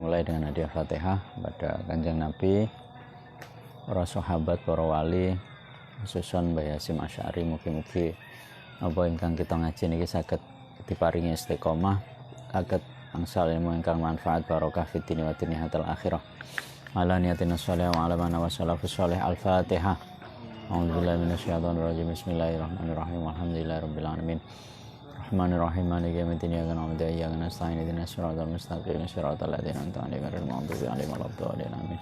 mulai dengan hadiah Fatihah pada Kanjeng Nabi, para sahabat, para wali, khususan Mbah Hasyim Asy'ari. Mugi-mugi apa ingkang kita ngaji niki saged diparingi istiqomah, saged angsal ilmu ingkang manfaat barokah fid dunya wa dunyatil akhirah. Ala niyatina sholih wa ala man wassalafus sholih. Al-Fatihah. A'udzubillahi minasyaitonir rajim. Bismillahirrahmanirrahim. Alhamdulillahirabbil alamin. Rahmanirrahim. Maliki yaumiddin. Iyyaka na'budu wa iyyaka nasta'in. Ihdinas siratal mustaqim. Siratal ladzina an'amta 'alaihim ghairil maghdubi 'alaihim waladdallin. Amin.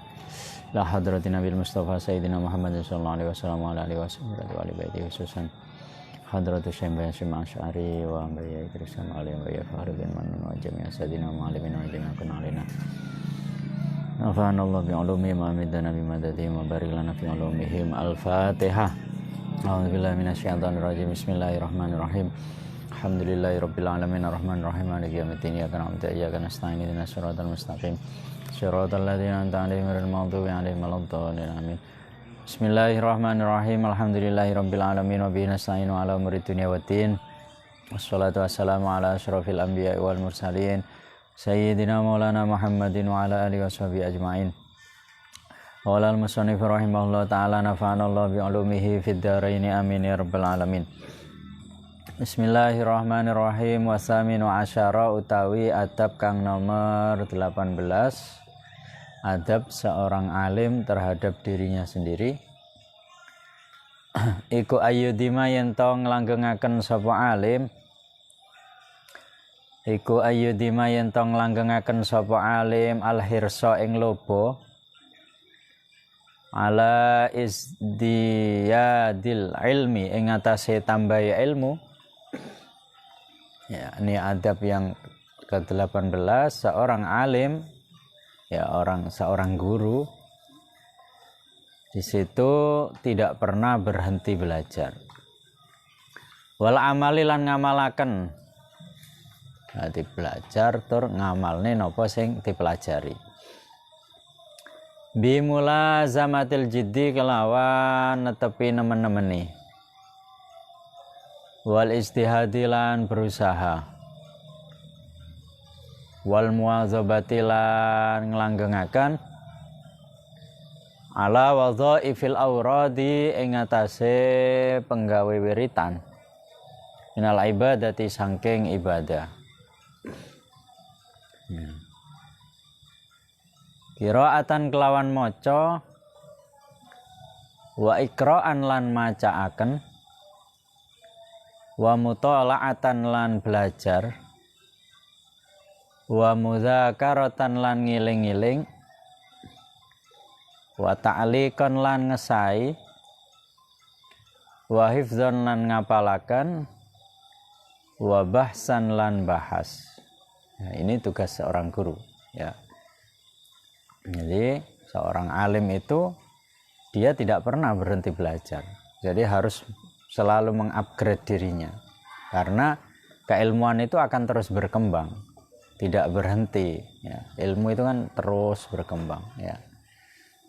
La hadratin Nabil Mustafa Sayyidina Muhammad sallallahu alaihi wasallam wa ala alihi wasallam wa ali baiti khususan hadratus Syekh Mbah Hasyim Asy'ari wa Mbah Idris Kamali wa ya Fakhruddin Mannan wa jami'a sadina mu'allimin wa jami'a kunalina. Nafa'anallahu bi'ulumihim wa amidana bimadadihim wa barik lana fi ulumihim. Al-Fatihah. A'udzubillahi minasyaitonir rajim. Bismillahirrahmanirrahim. Alhamdulillahirabbil alamin arrahmanir rahim maliki yaumiddin iyyaka na'budu wa iyyaka nasta'in ihdinas siratal mustaqim siratal ladzina an'amta 'alaihim ghairil maghdubi 'alaihim waladdallin. Amin. Bismillahirrahmanirrahim. Alhamdulillahirabbil alamin wa bihi nasta'inu 'ala umuri dunya waddin. Wassalatu wassalamu ala asyrafil anbiya'i wal mursalin Sayyidina Maulana Muhammadin wa ala alihi washabihi ajma'in. Wa alal musannif rahimahullah ta'ala nafa'anallahu bi'ulumihi fid dharaini amin ya rabbal alamin. Bismillahirrahmanirrahim. Wasaminu asyara utawi adab kang nomor 18. Adab seorang alim terhadap dirinya sendiri. Iku ayyudima yen to nglanggengaken sapa alim. Iku ayyudima yen to nglanggengaken sapa alim al-hirsa ing lobo ala isdiyadil ilmi ing atase tambahi ilmu. Ya, ini adab yang ke-18. Seorang alim, ya seorang guru, di situ tidak pernah berhenti belajar. Wal amali lan ngamalaken. Jadi belajar tur ngamalne napa sing dipelajari. Bimulazamatil jiddi kelawan netepi nemen-nemeni. Wal istihadi lan berusaha. Wal muwadzabati lan nglanggengaken ala wadhaifil auradi ing atase penggawe wiritan minal ibadati saking ibadah. Qiraatan kelawan maca wa ikra'an lan macaaken wa mutala'atan lan belajar wa mudzakaratan lan ngiling-ngiling wa ta'liqan lan ngesai wa hifdzan lan ngapalaken wa bahsan lan bahas. Nah, ini tugas seorang guru, ya. Jadi seorang alim itu dia tidak pernah berhenti belajar. Jadi harus selalu mengupgrade dirinya, karena keilmuan itu akan terus berkembang, tidak berhenti, ya. Ilmu itu kan terus berkembang, ya.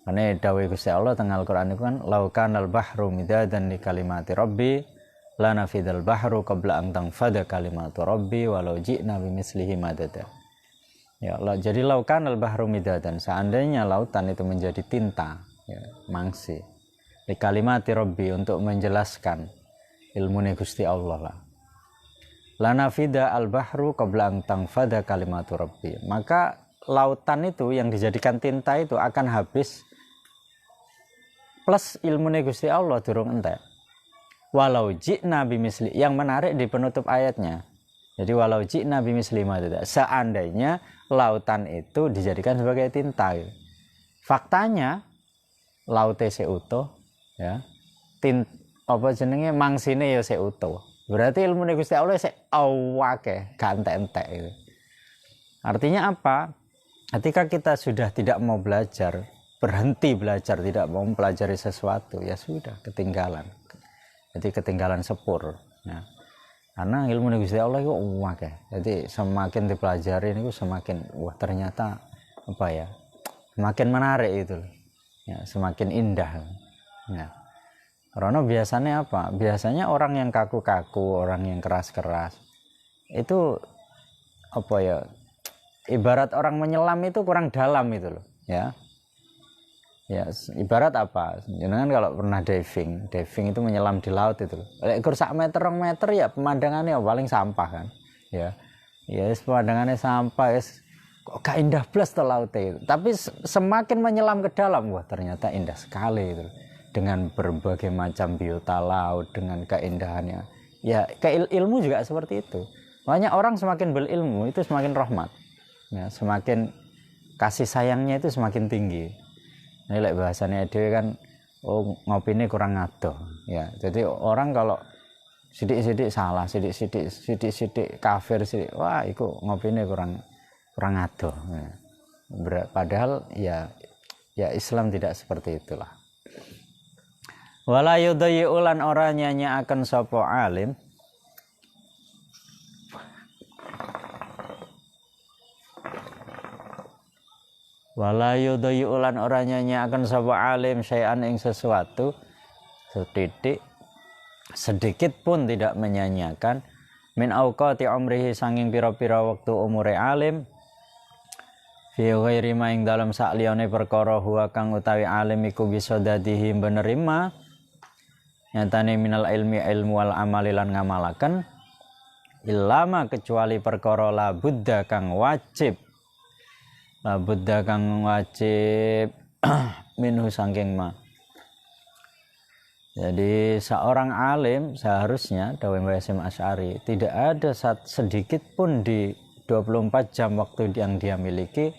Karena dawuh Gusti Allah teng Al-Qur'an itu kan laukanal bahru midadan li kalimati rabbi lanafidal bahru qabla an tanfada kalimatu rabbi walau ji'na bimislihi madada. Ya Allah, jadi laukanal bahru midadan, seandainya lautan itu menjadi tinta, ya, mangsi di kalimati Rabbi untuk menjelaskan ilmu Gusti Allah lah. Lanafida al-bahru qabla an tanfada kalimatu Rabbi. Maka lautan itu yang dijadikan tinta itu akan habis plus ilmu Gusti Allah durung entek. Walau ji'na bimisli, yang menarik di penutup ayatnya. Jadi walau ji'na bimisli madada, seandainya lautan itu dijadikan sebagai tinta. Faktanya laute seutuh, ya, apa jenenge mangsine ya seutuh. Berarti ilmu Gusti Allah sik awake, gak entek-entek itu. Artinya apa? Ketika kita sudah tidak mau belajar, berhenti belajar, tidak mau mempelajari sesuatu, ya sudah ketinggalan. Jadi ketinggalan sepur, ya. Karena ilmu Gusti Allah itu awake. Jadi semakin dipelajari itu semakin ternyata apa ya? Semakin menarik itu. Ya, semakin indah. Ya. Karena biasanya apa? Biasanya orang yang kaku-kaku, orang yang keras-keras itu apa ya? ibarat orang menyelam itu kurang dalam itu loh, ya. Ya, ibarat apa? Jangan kalau pernah diving itu menyelam di laut itu loh. Lek kur sak meter, 2 meter ya pemandangannya paling sampah kan. Ya. Ya pemandangannya sampah, kok gak indah blas to laut itu. Tapi semakin menyelam ke dalam, wah ternyata indah sekali itu. Dengan berbagai macam biota laut, dengan keindahannya. Ya, ilmu juga seperti itu. Makanya orang semakin berilmu itu semakin rahmat. Ya, semakin kasih sayangnya itu semakin tinggi. Ini like bahasanya dhewe kan ngopine kurang ngadoh ya. Jadi orang kalau sidik-sidik salah, sidik-sidik kafir sidik, wah iku ngopine kurang ngadoh. Ya. Padahal ya Islam tidak seperti itulah. Wala yudayyi'ulan ora nyanyiaken sapa alim wala yudayyi'ulan ora nyanyiaken sapa alim syai'an ing sesuatu sedikit pun tidak menyanyiakan min auqati umrihi sanging pira-pira wektu umure alim fi ghairi ma ing dalem sakliyane perkara huwa kang utawi alim iku bisa dadihi menerima nyatane minal ilmu wal amali lan ngamalaken illama kecuali perkara la buddha kang wajib minhu sangking ma. Jadi seorang alim seharusnya dawuh Mbah Hasyim Asy'ari tidak ada sedikit pun di 24 jam waktu yang dia miliki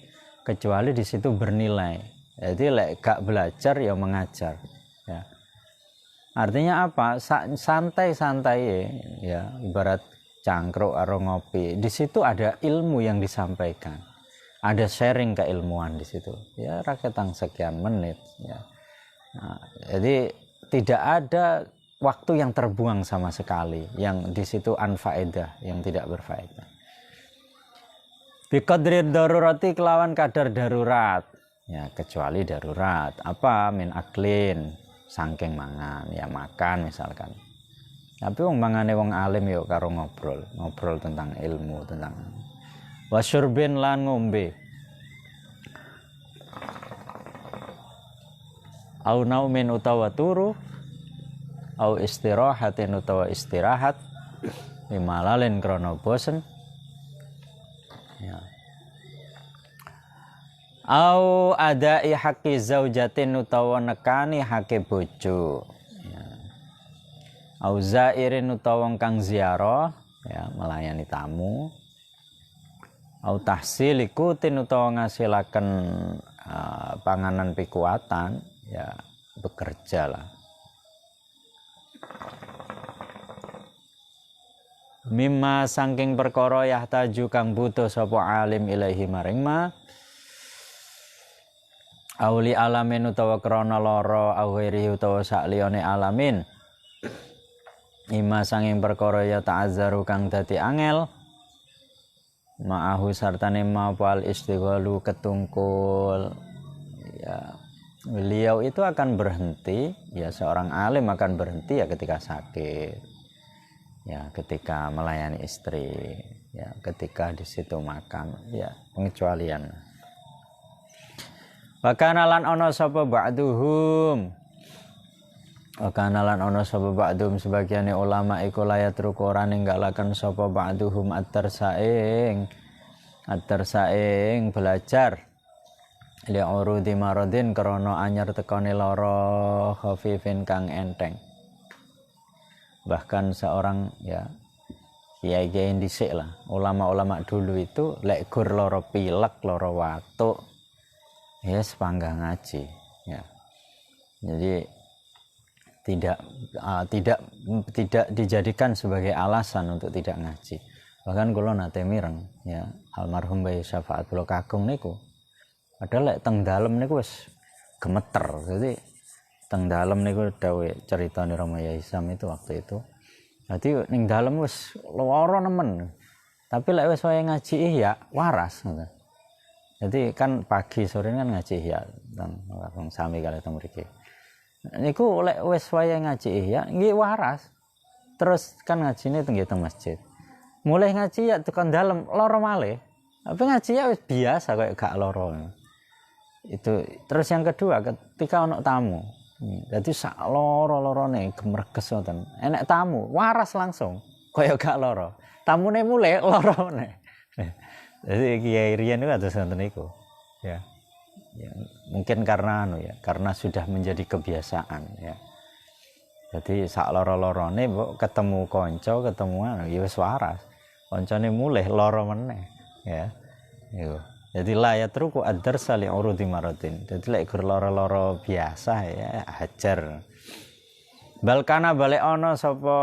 kecuali di situ bernilai. Jadi lek gak belajar ya mengajar ya. Artinya apa? Santai-santai ya, ibarat cangkruk karo ngopi. Di situ ada ilmu yang disampaikan. Ada sharing keilmuan di situ ya, raketang sekian menit ya. Nah, jadi tidak ada waktu yang terbuang sama sekali yang di situ anfaedah, yang tidak berfaedah. Biqadri darurati kelawan kadar darurat ya, kecuali darurat apa min aklin saking mangan ya, makan misalkan. Tapi wong mangane wong alim yo karo ngobrol tentang ilmu, tentang wasyurbin lan ngombe au naumin utawa turu au istirahatin utawa istirahat limalalin krana bosen ya au adai haqqi zaujatin utawa nekani hake bojo ya au zairin utawa kang ziarah ya, melayani tamu au tahsil ikutin utawa ngasilaken panganan pikuatan ya, bekerja lah. Mimma saking perkara yahtaju kang butuh sapa alim ilahi maring ma auli alamin utawa krana lara awiri utawa sakliyane alamin mimma saking perkara ya ta'azzaru kang dadi angel ma'ahu sartane mapal istighalu ketungkul ya, beliau itu akan berhenti ya, seorang alim akan berhenti ya ketika sakit ya, ketika melayani istri ya, ketika di situ makan ya, pengecualian. Wakana lan ana sapa ba'duhum sebagiane ulama iku layat ruku ora ninggalaken sapa ba'duhum at-tarsaing belajar li urudi maradin krana anyar tekane lara khafifin kang enteng. Bahkan seorang ya kiai-kiai dhisik lah, ulama-ulama dulu itu lek gur lara pilek, lara watuk ya sepangga ngaji ya. Jadi tidak dijadikan sebagai alasan untuk tidak ngaji. Bahkan kula nate mireng ya, almarhum Bayi Syafaatullah Kakung niku padahal lek teng dalem niku wis gemeter. Jadi teng dalem niku dawuh ceritane Rama Yai Hisam itu waktu itu. Jadi ning dalem wis lara nemen. Tapi lek wis wayahe ngaji ihya waras ngono. Jadi kan pagi sore kan ngaji ihya teng sami kali teng mriki. Niku lek wis wayahe ngaji ihya nggih waras. Terus kan ngajine teng masjid. Mulai ngaji ya tekan dalem lara malih. Apa ngaji ya biasa kayak gak loro. Itu terus yang kedua ketika ono tamu. Jadi sak loro-lorone gemerges ngoten. Enek tamu waras langsung kaya gak loro. Tamune mulai lorone. Jadi Kiai Rian itu atus ngoten niku. Ya. Ya, mungkin karena karena sudah menjadi kebiasaan ya. Jadi sak loro-lorone ketemu konco, ketemuan ya wis waras. Koncone mulai loro meneh ya. Yo. Jadi la yatruku ad-darsa li urudi maratin. Jadi lek loro-loro biasa ya hajar. Balkana balik ono sapa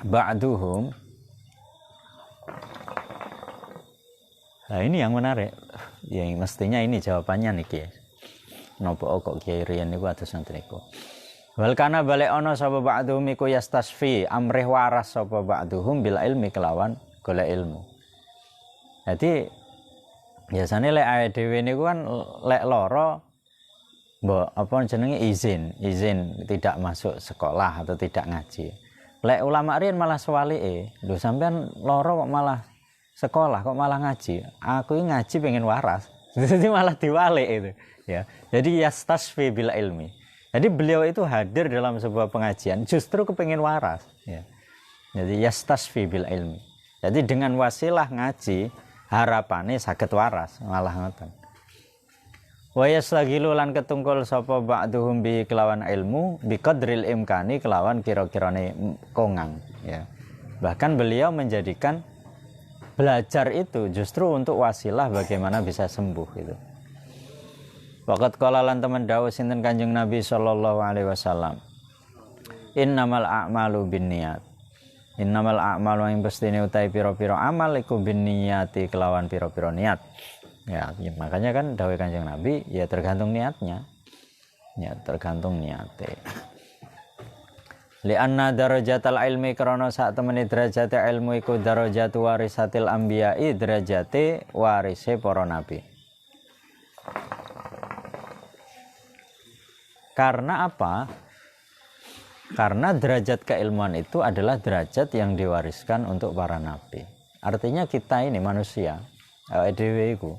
ba'duhum. Nah ini yang menarik. Ya mestinya ini jawabannya nih Kiai. Napa kok Kiai Rian niku atus santen niku. Balkana balik ono sapa ba'duhum iku yastasfi amrih waras sapa ba'duhum bil ilmi kelawan golek ilmu. Jadi biasanya lek awake dhewe niku kan lek loro mbok apa jenenge izin tidak masuk sekolah atau tidak ngaji. Lek ulama riyen malah sewalike, lho sampean loro kok malah sekolah kok malah ngaji. Aku ini ngaji pengen waras. Jadi malah diwalik itu, ya. Jadi yastasfi bil ilmi. Jadi beliau itu hadir dalam sebuah pengajian justru kepengen waras, ya. Jadi yastasfi bil ilmi. Jadi dengan wasilah ngaji harapane saged waras malah ngoten. Wa yaslagilu lan ketungkul sapa ba'duhum bi kelawan ilmu bi qadril imkani kelawan kira-kirane kongang ya. Bahkan beliau menjadikan belajar itu justru untuk wasilah bagaimana bisa sembuh gitu. Waqat qala lan temen dawuh sinten Kanjeng Nabi sallallahu alaihi wasallam. Innamal a'malu binniyat. Innamal a'malu ing pestine utahe pira-pira amal iku binniyati kelawan pira-pira niat. Ya, makanya kan dawuh Kanjeng Nabi ya tergantung niatnya. Ya, tergantung niate. Li anna darajatal ilmi krana sak temene derajate ilmu iku darajatu warisatil anbiya'i derajate warise para nabi. Karena apa? Karena derajat keilmuan itu adalah derajat yang diwariskan untuk para nabi. Artinya kita ini manusia, dhewe iku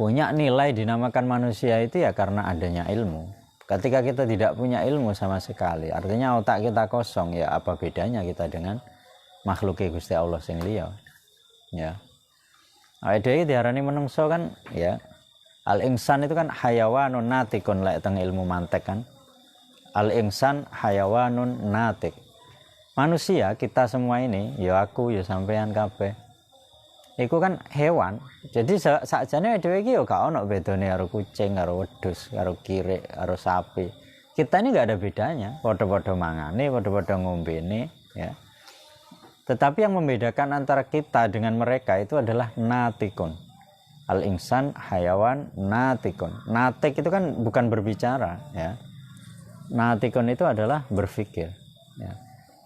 punya nilai dinamakan manusia itu ya karena adanya ilmu. Ketika kita tidak punya ilmu sama sekali, artinya otak kita kosong, ya apa bedanya kita dengan makhluk Gusti Allah sing liya. Ya. Dhewe diarani menungso kan ya. Al-insan itu kan hayawanun natikun lek teng ilmu mantek kan. Al-insan hayawanun natik. Manusia kita semua ini, ya aku, ya sampean kabeh. Iku kan hewan. Jadi sakjane dhewe iki ya gak ono bedane karo kucing, karo wedhus, karo kirek, karo sapi. Kita ini gak ada bedanya, padha-padha mangane, padha-padha ngombene, ya. Tetapi yang membedakan antara kita dengan mereka itu adalah natikun. Al-insan hayawan natikun. Natik itu kan bukan berbicara, ya. Natikun itu adalah berpikir, ya.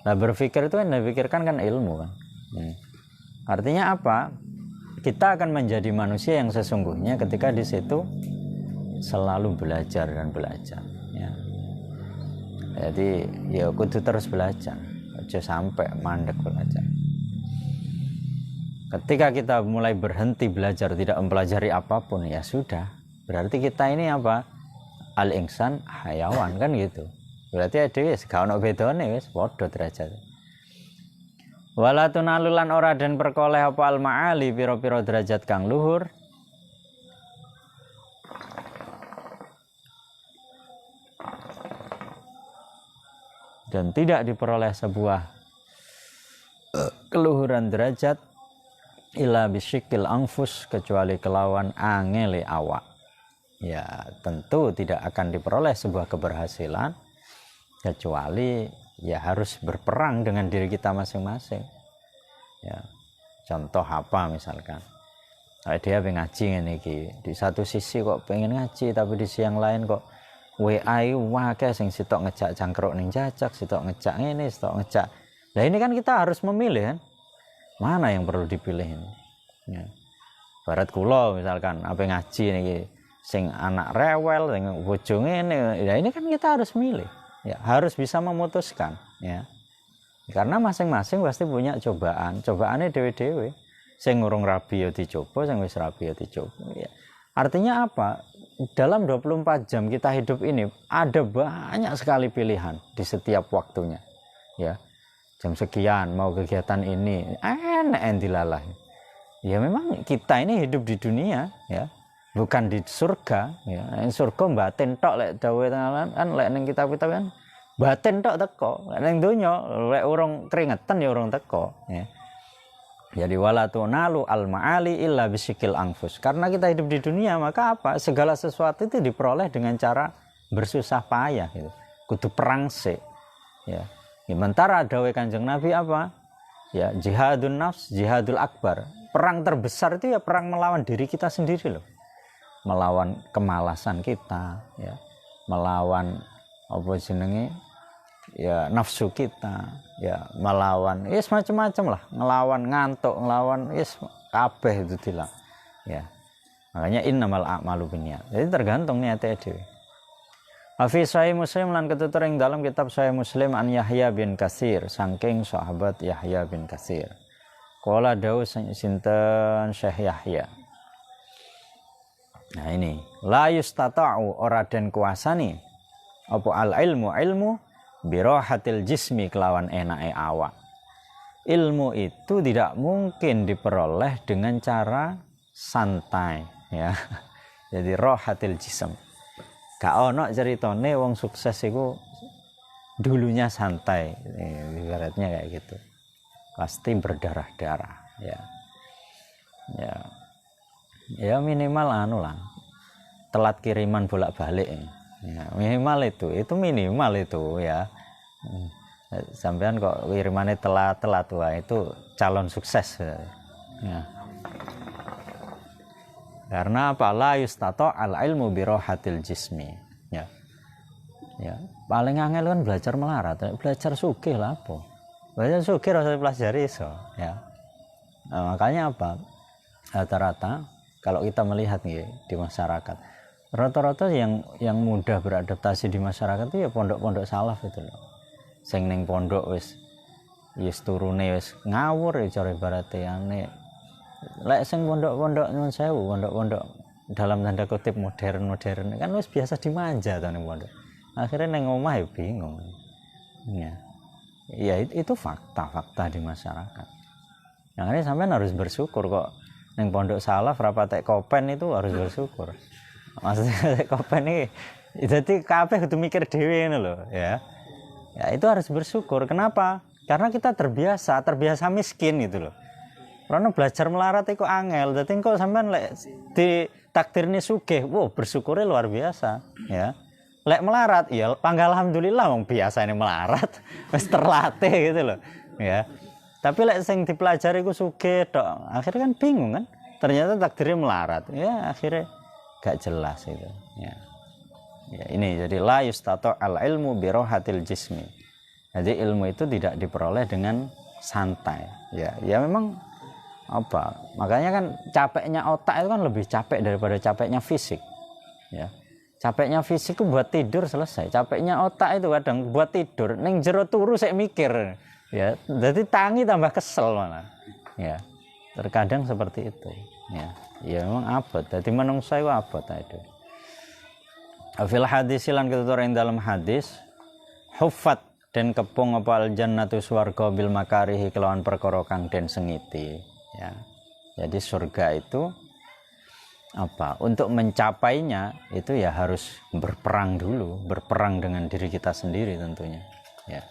Nah, berpikir itu kan dipikirkan kan ilmu kan. Artinya apa? Kita akan menjadi manusia yang sesungguhnya ketika di situ selalu belajar dan belajar, ya. Jadi ya kudu terus belajar, aja sampai mandek belajar. Ketika kita mulai berhenti belajar, tidak mempelajari apapun, ya sudah. Berarti kita ini apa? Al-insan hayawan kan gitu. Berarti ada wis gak ono bedane wis padha derajat. Wala tunalulan ora den perkoleh apa al maali pira-pira derajat kang luhur. Dan tidak diperoleh sebuah keluhuran derajat illa bisyikil anfus kecuali kelawan angele awak. Ya, tentu tidak akan diperoleh sebuah keberhasilan kecuali ya harus berperang dengan diri kita masing-masing. Ya. Contoh apa misalkan? Dia pengen ngaji ngene iki. Di satu sisi kok pengen ngaji tapi di sisi yang lain kok WA wae sing sitok ngejak jangkruk ning jajak, sitok ngejak ngene, sitok ngejak. Nah ini kan kita harus memilih kan. Mana yang perlu dipilih ini? Ya. Barat kula misalkan apa ngaji niki sing anak rewel, sing bojo ngene. Ya ini kan kita harus milih. Ya, harus bisa memutuskan, ya. Karena masing-masing pasti punya cobaan. Cobaannya dewe-dewe. Sing urung rabi ya dicoba, sing wis rabi ya dicoba. Ya. Artinya apa? Dalam 24 jam kita hidup ini ada banyak sekali pilihan di setiap waktunya. Ya. Jam sekian mau kegiatan ini, enak dilalah. Ya memang kita ini hidup di dunia, ya. Bukan di surga, ya. Surga batin tok lek dawuh kan lek ning kitab-kitab kan batin tok teko. Lek ning donya lek urung keringetan ya urung teko, ya. Jadi wala tunalu al maali illa bisikil anfus. Karena kita hidup di dunia, maka apa? Segala sesuatu itu diperoleh dengan cara bersusah payah gitu. Kudu perang sih. Ya. Sementara dawuh Kanjeng Nabi apa? Ya, jihadun nafs, jihadul akbar. Perang terbesar itu ya perang melawan diri kita sendiri loh. Melawan kemalasan kita, ya. Melawan apa jenenge? Ya nafsu kita, ya melawan yes macam-macam lah, ngelawan ngantuk, ngelawan yes kabeh itu dilang, ya. Makanya innamal a'malu binniyat. Jadi tergantung niate dhewe. Fi Sahih Muslim lan ketutur ing dalam kitab Sahih Muslim an Yahya bin Katsir saking sahabat Yahya bin Katsir. Qala dawuh sinten Syekh Yahya. Nah ini, la yustata'u ora den kuasani apa al ilmu birohatil jismi kelawan enake awak. Ilmu itu tidak mungkin diperoleh dengan cara santai, ya. Jadi rohatil jism. Gak ono ceritane wong sukses iku dulunya santai, ibaratnya kayak gitu. Pasti berdarah-darah, ya. Ya. Ya minimal anu lah. Telat kiriman bolak-balik. Ya, minimal itu minimal itu ya. Sampean kok kirimannya telat wah itu calon sukses ya. Karena apa? La yustato al ilmu birohatil jismi ya. Ya, paling angel kan belajar melarat, belajar sugih lah apa. Belajar sugih harus pelajari iso ya. Nah, makanya apa? Rata-rata kalau kita melihat nih di masyarakat, rata-rata yang mudah beradaptasi di masyarakat itu ya pondok-pondok salaf itu loh. Sing ning pondok wis turune wis ngawur ya cara ibarate ane. Lek sing pondok-pondok nyuwun sewu, pondok-pondok dalam tanda kutip modern kan wis biasa dimanja to ning pondok. Akhirnya ning omah ya bingung. Ya. Ya itu fakta di masyarakat. Yang ini sampean harus bersyukur kok ning pondok salaf rapatek kopen itu harus bersyukur. Maksudnya kopen ini jadi kabeh kudu mikir dhewe ngono lho ya. Ya itu harus bersyukur. Kenapa? Karena kita terbiasa miskin gitu loh. Karena belajar melarat itu angel. Dadi kok sampean lek ditakdirne sugih, wow bersyukurnya luar biasa ya. Lek melarat ya panggal alhamdulillah wong biasa ini melarat wis terlatih gitu loh ya. Tapi lek sing dipelajari ku sugih tok, akhirnya kan bingung kan? Ternyata takdirnya melarat. Ya akhirnya gak jelas itu ya. Ya ini jadi la yustato al ilmu birohatil jismi. Jadi ilmu itu tidak diperoleh dengan santai ya. Ya memang apa? Makanya kan capeknya otak itu kan lebih capek daripada capeknya fisik ya. Capeknya fisik itu buat tidur selesai. Capeknya otak itu kadang buat tidur ning jero turu sik mikir ya. Jadi tangi tambah kesel malah ya. Terkadang seperti itu ya. Ya memang abot. Dadi menungsa iku abot itu. Fil hadis lan ketutur ing dalam hadis huffat den kepung apa al jannatu swarga bil makarihi kelawan perkara kang den sengiti ya. Jadi surga itu apa? Untuk mencapainya itu ya harus berperang dulu, berperang dengan diri kita sendiri tentunya ya.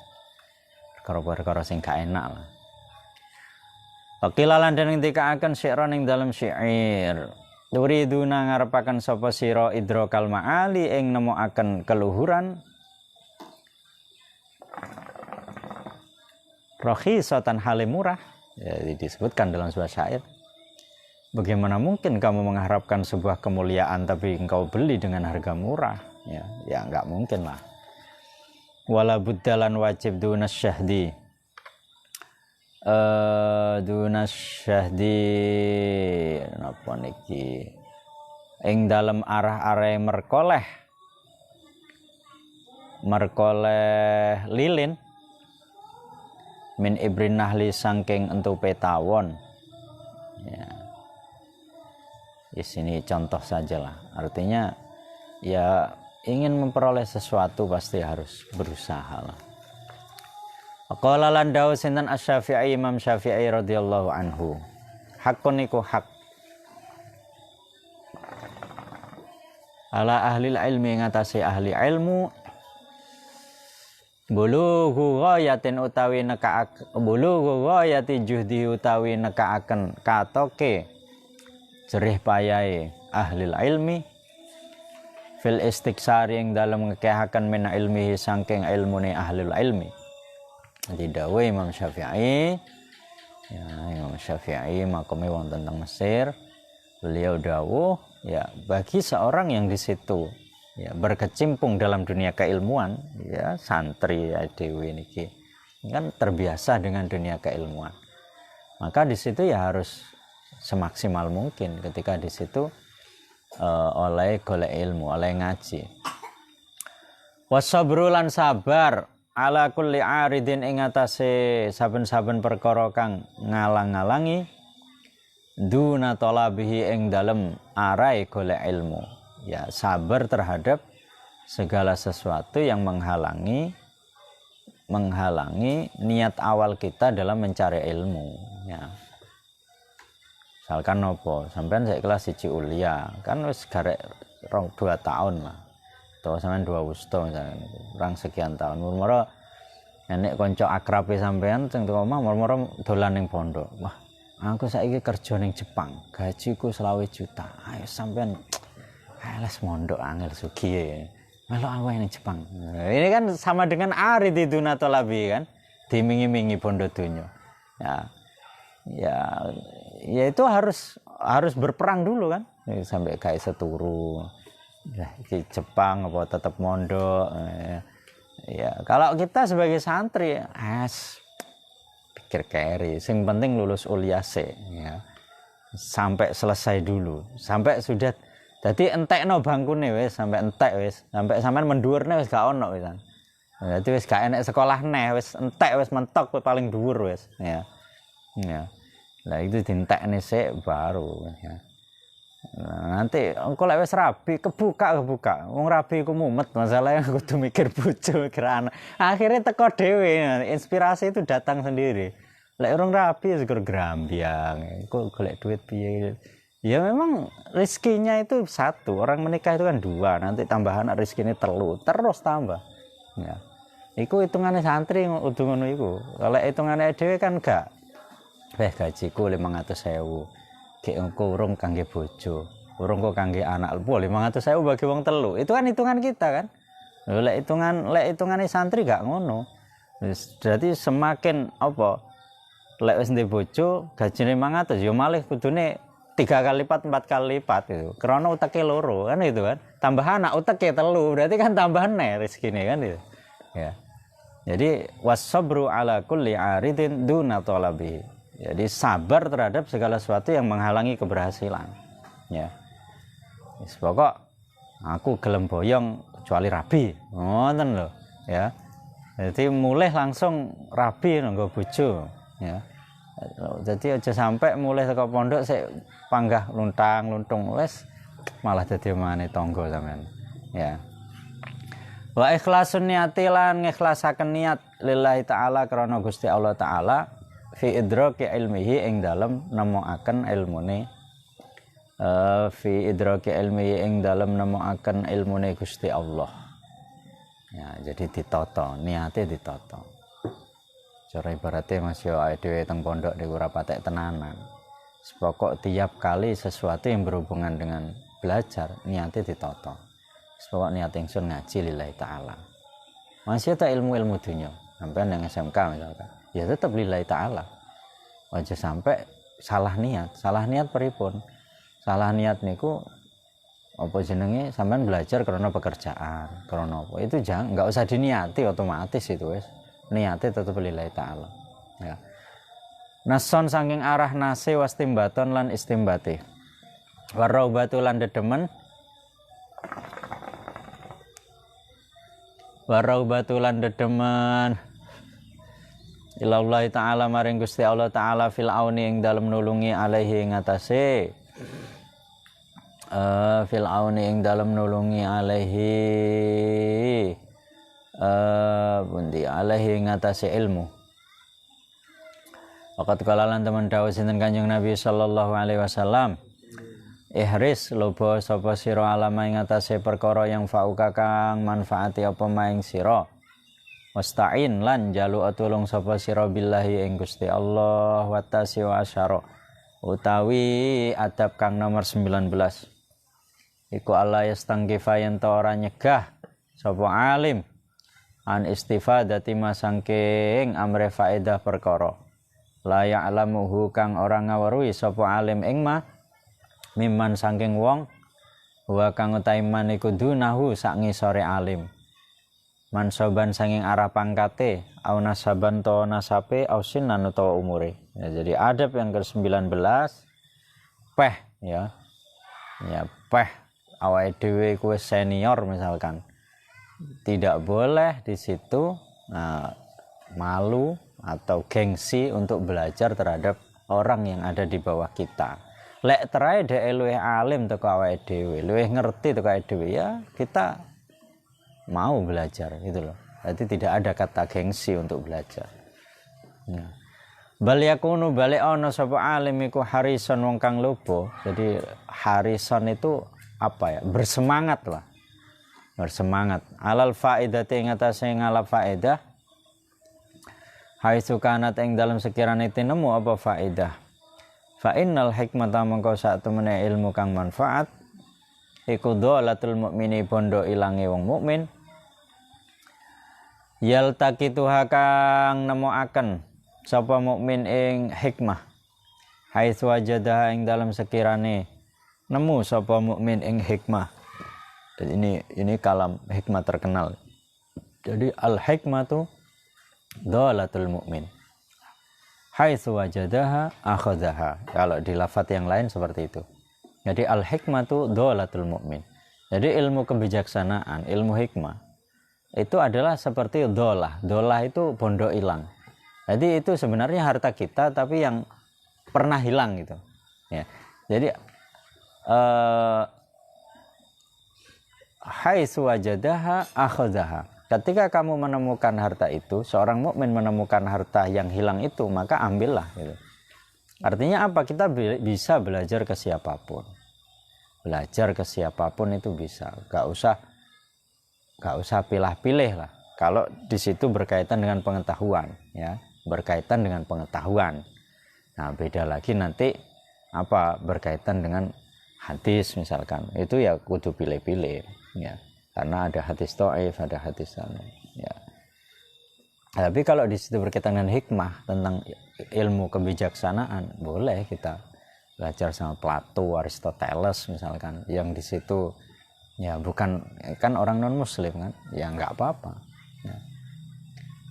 Perkara-perkara sing gak enak lah. Wakilalan dan ngendikaaken syi'ran ing dalam syair. Turiduna ngarepaken sapa sira idrokal ma'ali ing nemokaken keluhuran rakhisatan hale murah ya, disebutkan dalam sebuah syair. Bagaimana mungkin kamu mengharapkan sebuah kemuliaan tapi engkau beli dengan harga murah ya, ya enggak mungkin lah. Wala buddalan wajib dunas syahdi napa niki ing dalem arah-arahe merkoleh lilin min ibrin nahli sangking entupe tawon Ya. Di sini contoh saja lah. Artinya ya ingin memperoleh sesuatu pasti harus berusaha lah. Qala lan dawu sinten Asy-Syafi'i Imam Syafi'i radhiyallahu anhu. Hakun iku hak. Ala ahli ilmi ngatasi ahli ilmu bulughu ghayatin utawi bulughu ghayati juhdi utawi nekaaken katoke jerih payahe ahli ilmi fil istiksari ing dalem ngekehaken min ilmihi saking ilmune ahli ilmi. Dawuh Imam Syafi'i, ya Imam Syafi'i makome wonten teng Mesir. Beliau dawuh, ya bagi seorang yang di situ ya berkecimpung dalam dunia keilmuan, ya santri ya dewe niki kan terbiasa dengan dunia keilmuan. Maka di situ ya harus semaksimal mungkin ketika di situ oleh golek ilmu, oleh ngaji. Wasabru lan sabar ala kulli aridin ing atase saben-saben perkara kang ngalang-alangi duna talabihi ing dalem arai golek ilmu. Ya sabar terhadap segala sesuatu yang menghalangi niat awal kita dalam mencari ilmu, ya. Misalkan nopo, sampean saya kelas 1 ulia, kan wis garek 2 tahun lah. Atau sampean 2 wusto misalkan, kurang sekian tahun. Murmuro nek kanca akrabe sampean sing teko omah murmuro dolan ning pondok. Wah, aku saiki kerja ning Jepang, gajiku 20 juta. Ayo sampean les mondok angel sugih. Melok aku ning Jepang. Ini kan sama dengan arid itu natolabi kan, dimingi-mingi pondok dunya. Ya itu harus berperang dulu kan, sampai kayak seturu. Di Jepang apa tetap mondok. Ya kalau kita sebagai santri pikir keri, sing penting lulus uliase, ya. Sampai selesai dulu, sampai sudah dadi entekno bangkune wis, sampai entek wis, sampai sampean mendhuwurne wis gak ono wis. Dadi wis gak enek sekolah neh, wis entek wis mentok paling dhuwur wis, ya. Ya. Lah itu dientekne sik baru, ya. Nah, nanti engko lek wis rabi kebuka. Wong rabi iku mumet, masalahnya kudu mikir bojo, mikir anak. Akhirnya teko dhewe, inspirasi itu datang sendiri. Lek urung rabi syukur grambyang, kok golek duit piye. Ya memang rezekinya itu 1, orang menikah itu kan 2, nanti tambahan rezekinya 3, terus tambah. Ya. Iku hitungane santri kudu ngono iku. Kalau hitungane dhewe kan gak. Gajiku 500.000. Gek engko urung kangge bojo, urung kok kangge anak, 500.000 bagi wong 3. Itu kan hitungan kita kan. Lek hitungane santri gak ngono. Berarti semakin apa? Lek wis ndek bojo gajine 500 ya malih kudune 3 kali lipat, 4 kali lipat itu. Karena uteke 2 kan itu kan. Tambah anak uteke 3, berarti kan tambah neh rezekine kan itu. Ya. Jadi wasabru ala kulli aridin duna talabi. Jadi sabar terhadap segala sesuatu yang menghalangi keberhasilan. Ya. Wis pokok aku gelem boyong kecuali rabi. Ngoten lho, ya. Jadi mulai langsung rabi nggo bojo, ya. Jadi aja sampai mulai saka pondok sik panggah luntang-luntung wis malah dadi omane tangga sampean. Ya. Wa ikhlasun niati lan ngikhlasaken niat lillahi taala krana Gusti Allah taala fi idraki ilmihi ing dalem nemokaken ilmune fi idraki ilmihi ing dalem nemokaken ilmune Gusti Allah. Ya, jadi ditata, niate ditata. Cara ibaratnya Mas yo awake dhewe teng pondok niku ora patek tenanan. Sepokok tiap kali sesuatu yang berhubungan dengan belajar, niate ditata. Sepokok niat ingsun ngaji lillahi taala. Masih tak ilmu-ilmu dunya, sampean yang SMK misalkan. Ya tetap lillahi ta'ala. Aja sampai salah niat pripun. Salah niat niku apa jenenge sampean belajar karena pekerjaan, karena apa. Itu jangan, enggak usah diniati, otomatis itu wis. Niate tetap lillahi ta'ala. Ya. Nason saking arah nase wastimbaton lan istimbati. Waraubatu lan dedemen. Ilallah ta'ala maring Gusti Allah ta'ala fil auni ing dalem nulungi alaihi ing atase fil auni ing dalem nulungi alaihi bundi alaihi ing atase ilmu. Waqat kalalan teman dawuh sinten Kanjeng Nabi sallallahu alaihi wasallam, ihris lobo sapa sira alama ing atase perkara yang fauka kang manfaati apa maing sira. Wasta'in lan jalu tulung sapa sira billahi ing Gusti Allah wa tasiwa asyara utawi adab kang nomor 19 iku Allah yastangkifa yen ta ora nyegah sapa alim an istifadati masangking amre faedah perkara la ya'lamuhu kang ora ngaweruhi sapa alim ing ma mimman saking wong wa kang utaiman iku dunahu sak ngisore alim mansoban sanging arah pangkate au nasaban to nasape au sinan utawa umure. Ya, jadi adab yang ke-19 peh ya peh awake dhewe kuwi senior misalkan tidak boleh di situ malu atau gengsi untuk belajar terhadap orang yang ada di bawah kita. Lek terae dhek luwih alim teko awake dhewe, luwih ngerti teko awake dhewe ya kita mau belajar gitu loh. Jadi tidak ada kata gengsi untuk belajar. Ya. Bal yakunu balik ana sapa alim iku harison wong kang lobo. Jadi harison itu apa ya? Bersemangat lah. Bersemangat alal faedati ing atase ngalap faedah. Haitsu kanat ing dalam sekirane tinemu apa faedah. Fa innal hikmata mangko sak temene ilmu kang manfaat iku dhalatul mukmini bondo ilange wong mukmin yaltaqituha kang nemoaken sapa mukmin ing hikmah haitsu wajadaha ing dalam sekirane nemu sapa mukmin ing hikmah. Dan ini kalam hikmah terkenal. Jadi al hikmatu dhalatul mukmin haitsu wajadaha akhadhaha. Kalau di lafaz yang lain seperti itu. Jadi al-hikmatu dhalatul mu'min. Jadi ilmu kebijaksanaan, ilmu hikmah itu adalah seperti dolah. Dolah itu bondo hilang. Jadi itu sebenarnya harta kita tapi yang pernah hilang gitu. Ya. Jadi haitsu wajadaha akhadhaha. Ketika kamu menemukan harta itu, seorang mukmin menemukan harta yang hilang itu, maka ambillah gitu. Artinya apa? Kita bisa belajar ke siapapun. Belajar ke siapapun itu bisa. Gak usah pilih-pilih lah. Kalau di situ berkaitan dengan pengetahuan, ya, berkaitan dengan pengetahuan. Nah, beda lagi nanti apa berkaitan dengan hadis misalkan. Itu ya kudu pilih-pilih, ya. Karena ada hadis dhaif, ada hadis sana, ya. Tapi kalau di situ berkaitan dengan hikmah tentang ilmu kebijaksanaan, boleh kita belajar sama Plato, Aristoteles misalkan, yang di situ ya bukan kan orang non muslim kan, ya nggak apa-apa. Ya.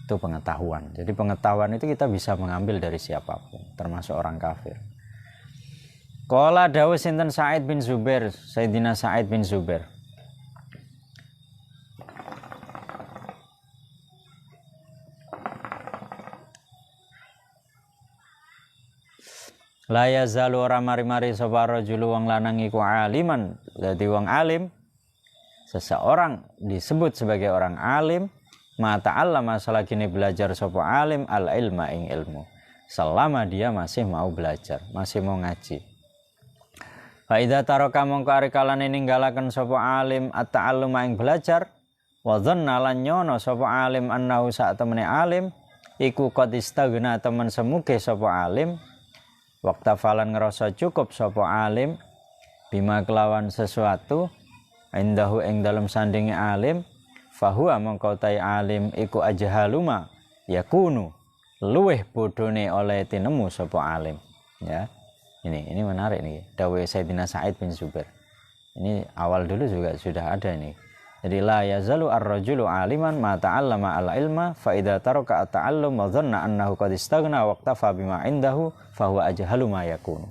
Itu pengetahuan. Jadi pengetahuan itu kita bisa mengambil dari siapapun, termasuk orang kafir. Qala dawuh sinten Sa'id bin Zubair, Sayyidina Sa'id bin Zubair. La yazalu ora mari-mari sapa rajulu wong lanang iku aliman. Dadi wong alim, seseorang disebut sebagai orang alim, ma ta'allama selagine belajar sapa alim al ilma ing ilmu. Selama dia masih mau belajar, masih mau ngaji. Fa idza taraka mongko arikalane ninggalaken sapa alim at-ta'alluma ing belajar, wa dhanna lan nyono sapa alim annahu sak temene alim iku qad istaghna temen semuge sapa alim. Waktu falan ngerasa cukup sapa alim bima kelawan sesuatu indahu ing dalam sandinge alim fahuwa mongko tai alim iku ajhaluma yakunu luweh bodone oleh tinemu sapa alim. Ya, ini menarik nih dawuh Sayyidina Sa'id bin Zubair. Ini awal dulu juga sudah ada ini. Jadi la yazalu ar-rajulu aliman ma ta'allama al-ilma fa idza taraka at-ta'allum wa dhanna annahu qad istaghna waqtafa bima indahu fa huwa ajhalu ma yakunu.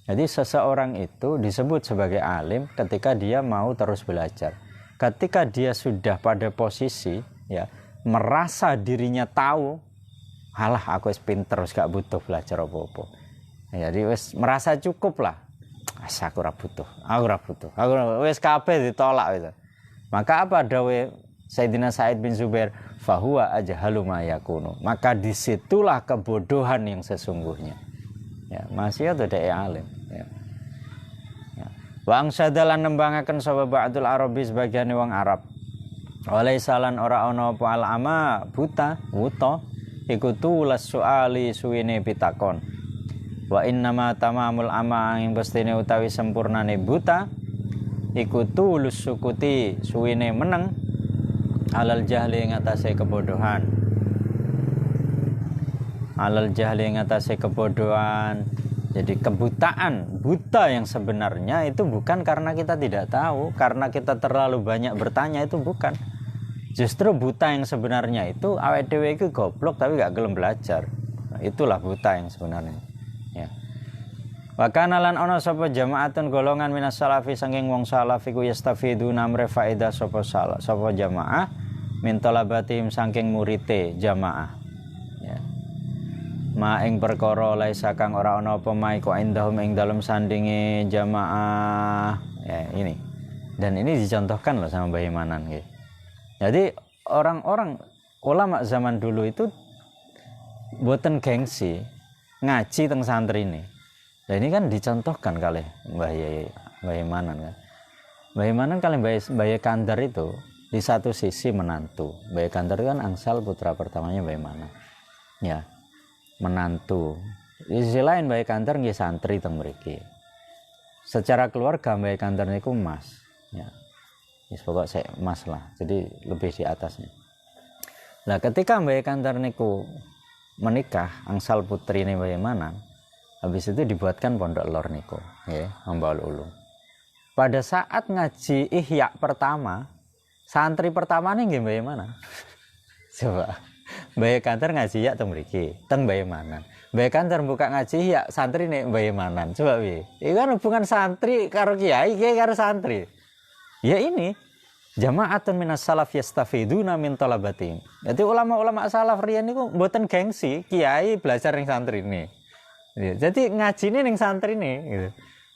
Jadi seseorang itu disebut sebagai alim ketika dia mau terus belajar. Ketika dia sudah pada posisi ya merasa dirinya tahu Alah aku wis pinter wis gak butuh belajar apa-apa. Jadi wis merasa cukup lah. Aku ora butuh. Aku wis kabeh ditolak gitu. Maka apa dawe Sayyidina Sa'id bin Zubair, fahuwa ajhalu ma yakunu. Maka disitulah kebodohan yang sesungguhnya. Ya, masih ada dek alim. Ya. Ya. Wa angsadalan nembangaken sapa ba'dul Arabi sebagian wong Arab. Walaisalan ora ana apa alama buta. Iku tulas soali suwine pitakon. Wa innama tamamul ama ing pestine utawi sempurnane buta iku tulus sukuti suwine meneng alal jahli ing atase kebodohan. Alal jahli ing atase kebodohan. Jadi kebutaan, buta yang sebenarnya itu bukan karena kita tidak tahu, karena kita terlalu banyak bertanya, itu bukan. Justru buta yang sebenarnya itu awake dhewe iku goblok tapi gak gelem belajar. Nah, itulah buta yang sebenarnya. Ya. Wa kana lan ana sapa jamaatun golongan minas salafi saking wong salaf iku yastafiduna amre faedah sapa jamaah min talabatihim saking murite jamaah. Ya. Ma ing perkara laisa kang ora ana apa ma iku indahum ing dalem sandinge jamaah. Ya, ini. Dan ini dicontohkan loh sama Mbah Imanan nggih. Jadi orang-orang ulama zaman dulu itu boten gengsi ngaji teng santri ini. Nah, ini kan dicontohkan kali Mbah Imanan kan. Mbah Imanan kali Mbah Kandar itu di satu sisi menantu. Mbah Kandar kan angsal putra pertamanya Mbah Imanan. Ya, menantu. Di sisi lain Mbah Kandar nggih santri teng mriki. Secara keluarga Mbah Kandar niku mas. Ya. Yes, pokok saya emas lah, jadi lebih di atasnya. Nah, ketika Mbah Kandar niku menikah angsal putri ini Mbah Imanan, habis itu dibuatkan pondok lor niku, ya, Mambaul Ulum. Pada saat ngaji ihya pertama, santri pertama nih nggih Mbah Imanan. Coba, Mbah Kandar ngaji ihya teng mriki, teng Mbah Imanan. Mbah Kandar buka ngaji ihya santri nih Mbah Imanan. Coba piye? Iki kan hubungan santri karo kiai, kiai karo santri. Ya ini jamaatun minas salaf yastafiduna min talabatin. Jadi ulama-ulama salaf riyen niku mboten gengsi kiai belajar ning santri ini. Jadi ngajine ning santri ini gitu.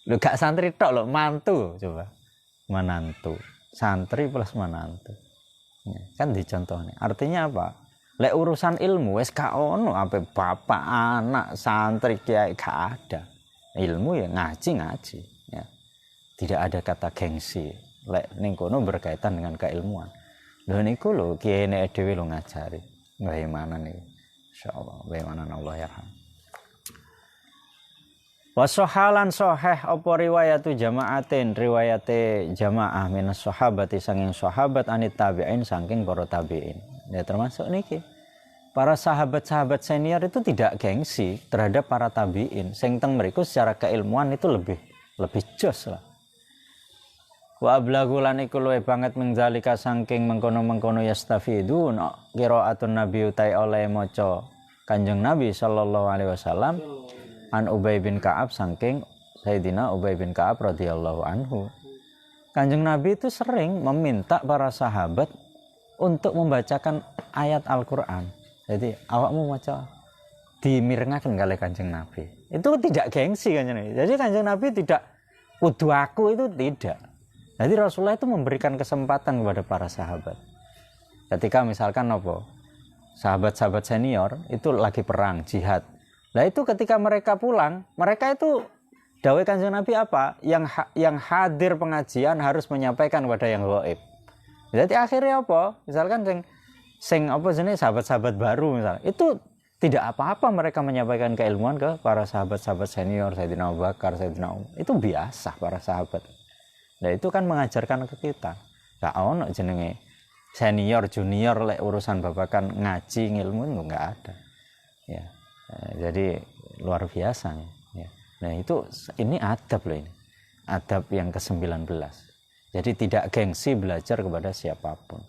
Lho gak santri tok lho, mantu coba. Menantu. Santri plus menantu. Kan dicontohne. Artinya apa? Lek urusan ilmu wis gak ono ape bapak, anak, santri, kiai gak ada. Ilmu ya ngaji ya. Tidak ada kata gengsi. Lek ning kono berkaitan dengan keilmuan. Lho niku lho kiyene dhewe lho ngajari. Mbah Imanan niku. Insyaallah Mbah Imanan Allah yarham. Wa sahalan sahih apa riwayatu jamaatin riwayate jamaah minas sahabati saking sahabat anit tabi'in saking para tabi'in. Ya termasuk niki. Para sahabat-sahabat senior itu tidak gengsi terhadap para tabi'in. Sing teng mriku secara keilmuan itu lebih jos lah. Wa ablagulan iku luwih banget mengzalika saking mengkono-mengkono yastafidun qiraatun nabi utai oleh maca Kanjeng Nabi sallallahu alaihi wasallam an Ubay bin Ka'ab saking Sayyidina Ubay bin Ka'ab radhiyallahu anhu. Kanjeng Nabi itu sering meminta para sahabat untuk membacakan ayat Al-Qur'an. Jadi awakmu maca dimirengaken kali Kanjeng Nabi. Itu tidak gengsi Kanjeng Nabi. Jadi Kanjeng Nabi tidak kudu aku itu tidak. Jadi Rasulullah itu memberikan kesempatan kepada para sahabat. Ketika misalkan apa? Sahabat-sahabat senior itu lagi perang, jihad. Nah itu ketika mereka pulang, mereka itu dawuh Kanjeng Nabi apa? Yang hadir pengajian harus menyampaikan kepada yang gaib. Jadi akhirnya apa? Misalkan sing apa jenis sahabat-sahabat baru misalnya. Itu tidak apa-apa mereka menyampaikan keilmuan ke para sahabat-sahabat senior, Sayyidina Abu Bakar, Sayyidina Umar. Itu biasa para sahabat. Nah itu kan mengajarkan ke kita. Gak ono jenenge senior junior lek urusan babakan ngaji ngilmu itu nggak ada. Ya. Jadi luar biasa ya. Nah itu ini adab loh ini. Adab yang ke-19. Jadi tidak gengsi belajar kepada siapapun.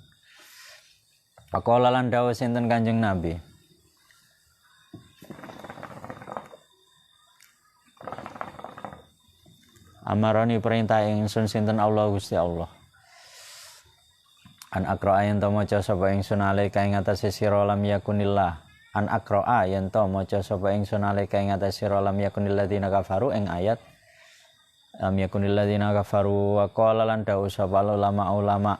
Faqala lan dawuh sinten Kanjeng Nabi. Amarani perintah ingsun sinten Allah Gusti Allah. An aqra ayen to maca sapa ingsun alaika ing atase sira lam yakunillah. an aqra'a yen to maca sapa ingsun alika ing atase sira lam yakunil ladzina kafaru ing ayat lam yakunil ladzina kafaru wa qala lan dawuh sapa ulama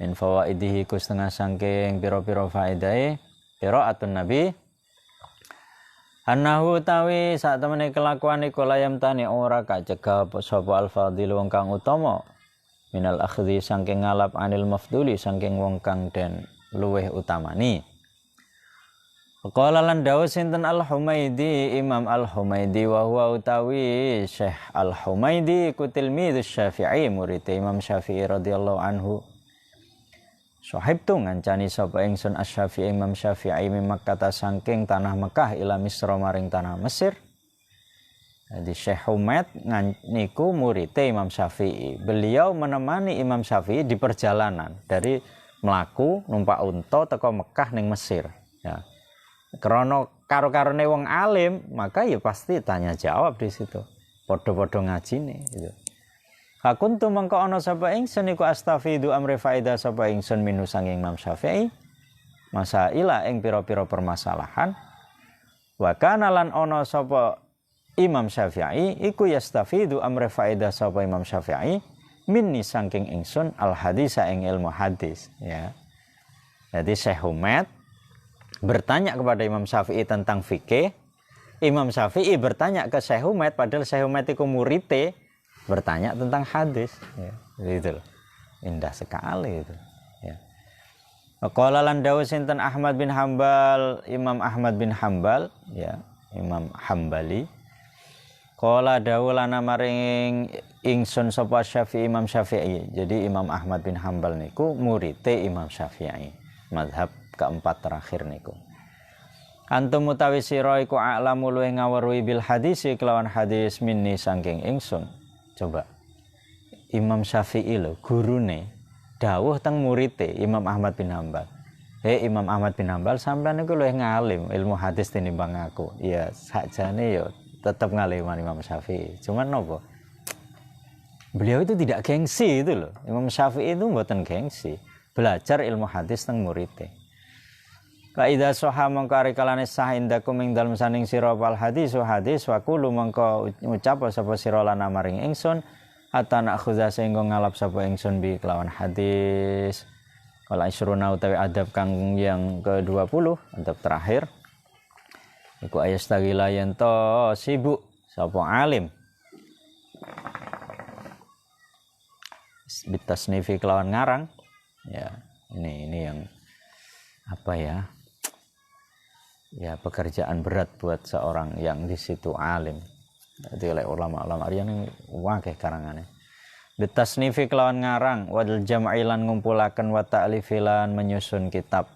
min fawaidihi ku setengah saking pira-pira faedahe qiraatun nabi annahu tawi sak temene kelakuan iku layam tani ora kacegah sapa al-fadil wong kang utama minal akhdhi saking ngalap anil mafduli saking wong kang den luweh utamani. Qala lan dawuh sinten Al-Humaidi Imam Al-Humaidi wa huwa utawi Syekh Al-Humaidi ku tilmidz Syafi'i murid Imam Syafi'i radhiyallahu anhu. Sahibtu ngancani sapa ingsun Asy-Syafi'i Imam Syafi'i min Makkah saking tanah Mekah ila Misra maring tanah Mesir. Jadi Syekh Humaid niku murid Imam Syafi'i. Beliau menemani Imam Syafi'i di perjalanan dari mlaku numpak unta teko Mekah ning Mesir. Ya. Krana karo-karone wong alim, maka ya pasti tanya jawab di situ. Padha-padha ngajine gitu. Hakuntu mangko ana sapa ingsun iku astafidu amri faida sapa ingsun minu sanging Imam Syafi'i. Masaila ing pira-pira permasalahan. Wa kana lan ana sapa Imam Syafi'i iku yastafidu amri faida sapa Imam Syafi'i minni sangking ingsun al hadisa ing ilmu hadis ya. Jadi Syekh Humaid bertanya kepada Imam Syafi'i tentang fikih. Imam Syafi'i bertanya ke Syekh Humaid padahal Syekh Humaid itu muridé bertanya tentang hadis ya. Gitu loh. Indah sekali itu ya. Qala lan dawuh sinten Ahmad bin Hambal Imam Ahmad bin Hambal ya, Imam Hambali. Qala dawuh lana maring ingsun sapa Syafi'i Imam Syafi'i. Jadi Imam Ahmad bin Hambal niku muridé Imam Syafi'i. Mazhab keempat terakhir niku. Antum utawi sira iku a'lamu luwih ngaweruhi bil hadis kelawan hadis minni saking ingsun. Coba. Imam Syafi'i lho gurune dawuh teng muridé Imam Ahmad bin Hambal. Imam Ahmad bin Hambal sampean niku luwih ngalim ilmu hadis tinimbang aku. Ya sakjane ya tetap ngaliman Imam Syafi'i. Cuman nopo? Beliau itu tidak gengsi itu loh. Imam Syafi'i itu mboten gengsi. Belajar ilmu hadis teng muridé. Fa idza sahha mangko ari kalane sah indakum ing dalem saning sira wal hadis wa qulu mangko ngucap sapa sira lan maring ingsun atana khuza sehingga ngalap sapa ingsun bi kelawan hadis. Kala isruna utawi adab kang yang ke-20 adab terakhir. Iku ayastagila yen to sibuk sapa alim. Bitasnifi kelawan ngarang. Ya, ini yang apa ya? Ya pekerjaan berat buat seorang yang di situ alim. Jadi oleh ulama-ulama riyen wakeh karangane. Bitasnifi kelawan ngarang wal jam'ilan ngumpulaken wa ta'lifilan menyusun kitab.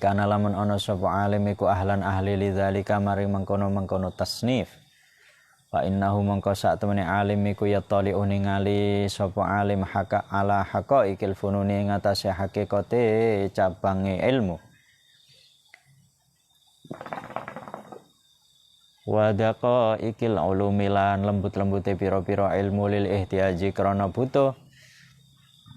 Kana lamun ana sapa alim iku ahlan ahli lidzalika mari mengkono-mengkono tasnif. Fa innahu mangko sak temene alim iku ya tali'u ningali sapa alim haka ala haqaiqil fununi ing atase hakikate cabange ilmu. Wa daqaiqil ulumilan lembut-lembute pira-pira ilmu lil ihtiyaji krana butuh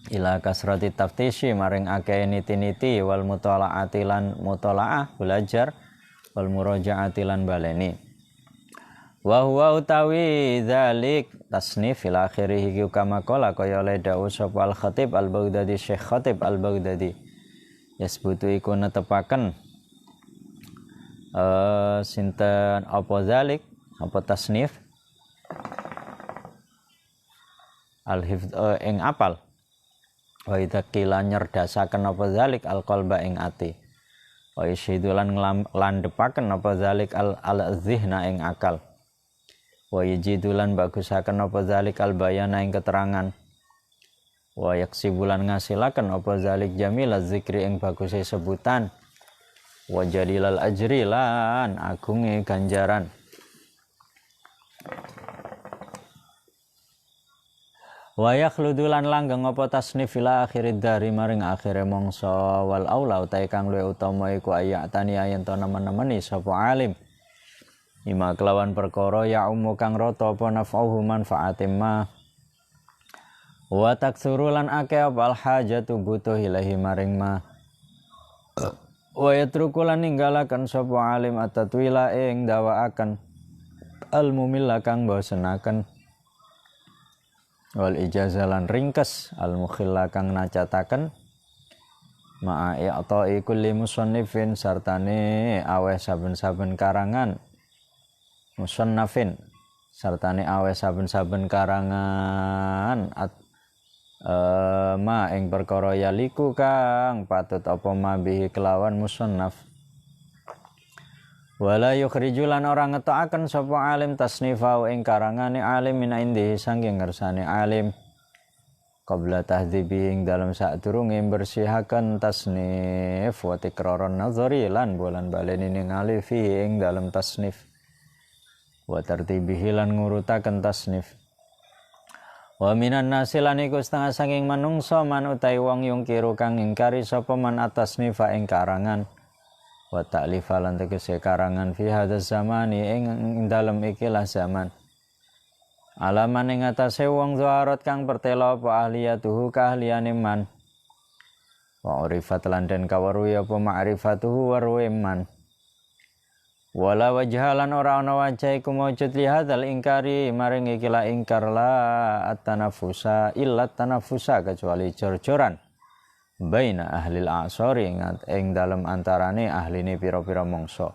ila kasrati taftishi maring akeh niti-niti wal mutalaati lan mutalaah belajar wal murajaati lan baleni. Wa huwa utawi dzalik tasnif fil akhirih kama qala kaya le dawuh sapa al Khatib al Baghdadi Syekh Khatib al Baghdadi yasbutu iku netepaken sinten apa dzalik apa tasnif al hifdz ing apal wa idza qila nyerdasaken apa dzalik al qalba ing ati wa ishidulan landhepaken apa dzalik al zihna ing akal wa yajidulan bagusaken apa dzalik al bayana ing keterangan wa yaksibulan ngasilaken apa dzalik jamilaz zikri ing baguse sebutan wa jalilal ajri lan agunge ganjaran. Wa yakhludulan langgeng apa tasnif ila akhirid dari maring akhire mangsa wal aula utahe kang luwih utama iku ayatani ayen to nemen-nemeni sapa alim ima kelawan perkara ya ummu kang rata apa naf'uhu manfaatim ma wa taksuru lan akeh apa al hajatu butuh ilahi maring ma Wa yatrukulan ninggalaken sapa alim atatwila ing dawaaken al-mumilla kang bosenaken wal ijazalan ringkes al-mukhilla kang nacataken ma'a i'ta'i kulli musannifin sartane aweh saben-saben karangan musannafin sartane aweh saben-saben karangan ma ing perkara yaliku kang patut apa ma bihi kelawan musannaf wala yukhrijulan orang ngetokaken sapa alim tasnifau ing karangane alim min indi saking ngersane alim qabla tahdzibi ing dalam sadurunge bersihaken tasnif wa tikraron nazari lan bolan baleni ningali fi ing dalam tasnif wa tartibihi lan ngurutaken tasnif wa minan nasilan iku setengah saking manungsa man utahe wong yungkiru kang ingkari sapa man atasnifa ing karangan wa ta'lifa lan tegese karangan fi hadzal zamani ing dalem ikilah zaman alaman ing atase wong zaharat kang pertela apa ahliyatuhu kaahliane man wa urifat lan den kaweruhi apa ma'rifatuhu warwe man wala wajhalan ora ana wajah iku maujud li hadzal ingkari maring ikilah ingkar la at-tanafusa illa tanafusa kecuali jor-joran baina ahlil a'sari ing dalem antarane ahline pira-pira mangsa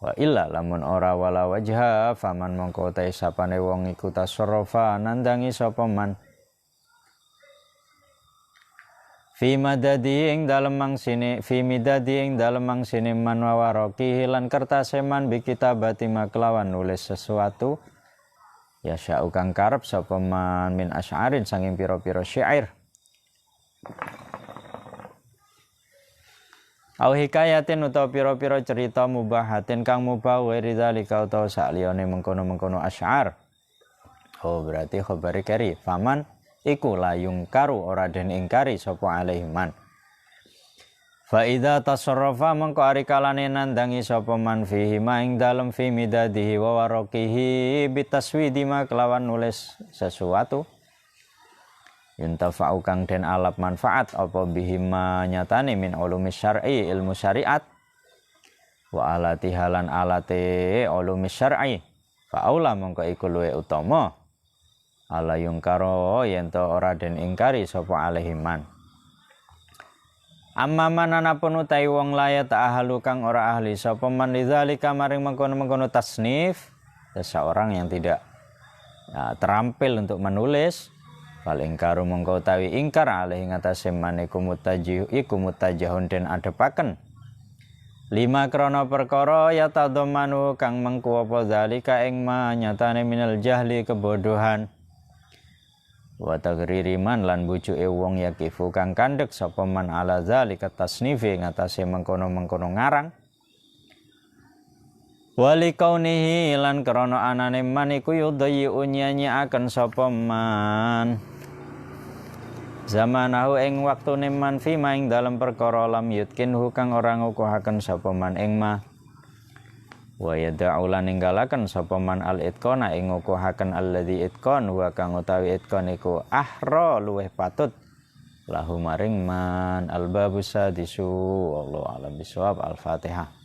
wa illa lamun ora wala wajha faman mongko ta sapane wong iku tasarrufa nandangi sapa man fi madadi ing dalem mangsine fi midadi ing dalem mangsine man wawaraki lan kertase man bi kitabati maklawan nulis sesuatu ya sya'u kang karep sapa man min asy'arin sanging pira-pira syair au hikayatin utawa pira-pira cerita mubahatin kang mubah wa ridzalika utawa sakliyane mengkono-mengkono asy'ar. Oh berarti khabari kari faman iku layung karu ora den ingkari sapa alaiman. Fa idza tasarrafa mengko ari kalane nandangi sapa man fihi ma ing dalem fi midadihi wa waraqihi bitaswidi ma kelawan nulis sesuatu yuntafa'u kang den alap manfaat apa bihima nyatane min ulumis syar'i ilmu syariat wa alati halan alate ulumis syar'i fa'aula mongko iku luwe utama ala yungkaro yen to ora den ingkari sapa alaihiman amma mananapun utahe wong layat ahlu kang ora ahli sapa man lidzalika maring mengkono-mengkono tasnif seseorang yang tidak terampil untuk menulis fal ingkaru mongko utawi ingkar alih ngatasé man iku mutajihun den adepaken lima krana perkara ya tadhammanu kang mengku apa zalika ing ma nyatane minal jahli kebodohan wa tagriri man lan bujuke wong yakifu kang kandhek sapa man ala zalika tasnifi ngatasé mengkono-mengkono ngarang wali kaunihi lan krana anane man iku yudayyu nyanyiaken sapa man zamanahu ing waktune man fi maing dalem perkara lam yutkinhu kang ora ngukuhaken sapa man ing ma wa yad'u lan ninggalaken sapa man al itqana ing ngukuhaken alladzi itqan wa kang utawi itqan iku ahra luweh patut lahu maring man al babus sadisu wallahu alam bisawab al fatihah.